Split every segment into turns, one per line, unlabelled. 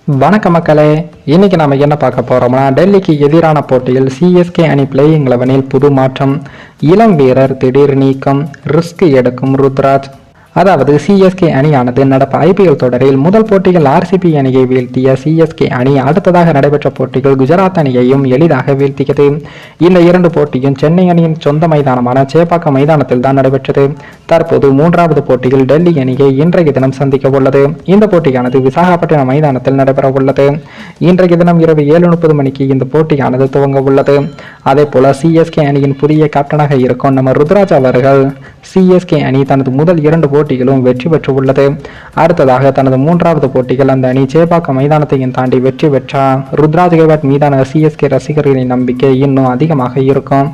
வணக்க மக்களே, இன்னைக்கு நாம என்ன பார்க்க போறோம்னா, டெல்லிக்கு எதிரான போட்டியில் சிஎஸ்கே அணி பிளேயிங் 11 புது மாற்றம், இளம் வீரர் திடீர் நீக்கம், ரிஸ்க் எடுக்கும் ருத்ராஜ். அதாவது சிஎஸ்கே அணியானது நடப்பு ஐபிஎல் தொடரில் முதல் போட்டியில் ஆர்சிபி அணியை வீழ்த்திய சிஎஸ்கே அணி அடுத்ததாக நடைபெற்ற போட்டிகள் குஜராத் அணியையும் எளிதாக வீழ்த்தியது. இந்த இரண்டு போட்டியும் சென்னை அணியின் சொந்த மைதானமான சேப்பாக்கம் மைதானத்தில் தான் நடைபெற்றது. தற்போது மூன்றாவது போட்டியில் டெல்லி அணியை இன்றைய தினம் சந்திக்க உள்ளது. இந்த போட்டியானது விசாகப்பட்டினம் மைதானத்தில் நடைபெற உள்ளது. இன்றைய தினம் இரவு 7:30 மணிக்கு இந்த போட்டியானது துவங்க உள்ளது. அதே போல சிஎஸ்கே அணியின் புதிய கேப்டனாக இருக்கும் நம்ம ருத்ராஜ் அவர்கள் சிஎஸ்கே அணி தனது முதல் 2 போட்டிகளும் வெற்றி பெற்று உள்ளது. அடுத்ததாக தனது மூன்றாவது போட்டிகள் அந்த அணி சேப்பாக்கம் மைதானத்தையும் தாண்டி வெற்றி பெற்றார். ருத்ராஜ் கைவாட் மீதான சிஎஸ்கே ரசிகர்களின் நம்பிக்கை இன்னும் அதிகமாக இருக்கும்.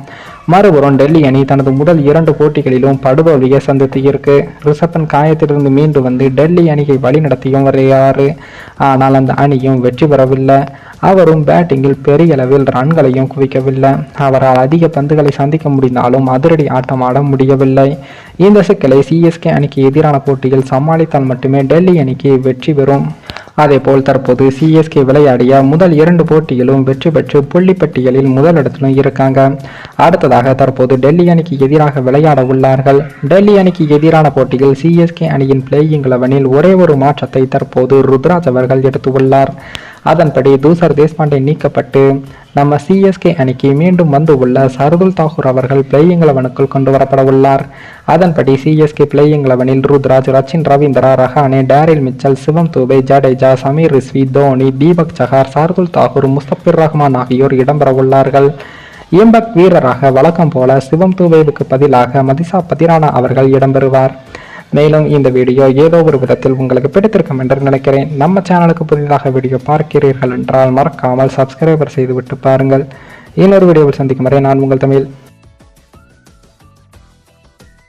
மறுபுறம் டெல்லி அணி தனது முதல் 2 போட்டிகளிலும் படுதோல்வியை சந்தித்து இருக்கு. ரிஷபன் காயத்திலிருந்து மீண்டு வந்து டெல்லி அணியை வழிநடத்தியும் வருகிறார். ஆனால் அந்த அணியும் வெற்றி பெறவில்லை. அவரும் பேட்டிங்கில் பெரிய அளவில் ரன்களையும் குவிக்கவில்லை. அவரால் அதிக பந்துகளை சந்திக்க முடிந்தாலும் அதிரடி ஆட்டம் ஆட முடியவில்லை. இந்த சிக்கலை சிஎஸ்கே அணிக்கு எதிரான போட்டியில் சமாளித்தால் மட்டுமே டெல்லி அணிக்கு வெற்றி பெறும். அதேபோல் தற்போது சிஎஸ்கே விளையாடிய முதல் 2 போட்டிகளும் வெற்றி பெற்று புள்ளிப்பட்டியலில் முதலிடத்திலும் இருக்காங்க. அடுத்ததாக தற்போது டெல்லி அணிக்கு எதிராக விளையாட உள்ளார்கள். டெல்லி அணிக்கு எதிரான போட்டியில் சிஎஸ்கே அணியின் பிளேயிங் 11 ஒரே ஒரு மாற்றத்தை தற்போது ருத்ராஜ் அவர்கள் எடுத்துள்ளார். அதன்படி தூசர் தேஷ்பாண்டே நீக்கப்பட்டு நம்ம சிஎஸ்கே அணிக்கு மீண்டும் வந்து உள்ள சர்துல் தாக்கூர் அவர்கள் பிளேயிங் 11க்குள் கொண்டு வரப்பட உள்ளார். அதன்படி CSK playing 11 Ruturaj, Rachin Ravindra, Rahane, Daryl Mitchell, Shivam Dube, Jadeja, Sameer Rizvi, Dhoni, Deepak Chahar, Shardul Thakur, Mustafizur Rahman ஆகியோர் இடம்பெற உள்ளார்கள். இம்பேக்ட் வீரராக வழக்கம் போல சிவம் தூபேவுக்கு பதிலாக மதிசா பதிரானா அவர்கள் இடம்பெறுவார். மேலும் இந்த வீடியோ ஏதோ ஒரு விதத்தில் உங்களுக்கு பிடித்திருக்கும் என்று நினைக்கிறேன். நம்ம சேனலுக்கு புதிதாக வீடியோ பார்க்கிறீர்கள் என்றால் மறக்காமல் சப்ஸ்கிரைபர் செய்துவிட்டு பாருங்கள். இன்னொரு வீடியோவில் சந்திக்கும் வரை நான் உங்கள் தமிழ்.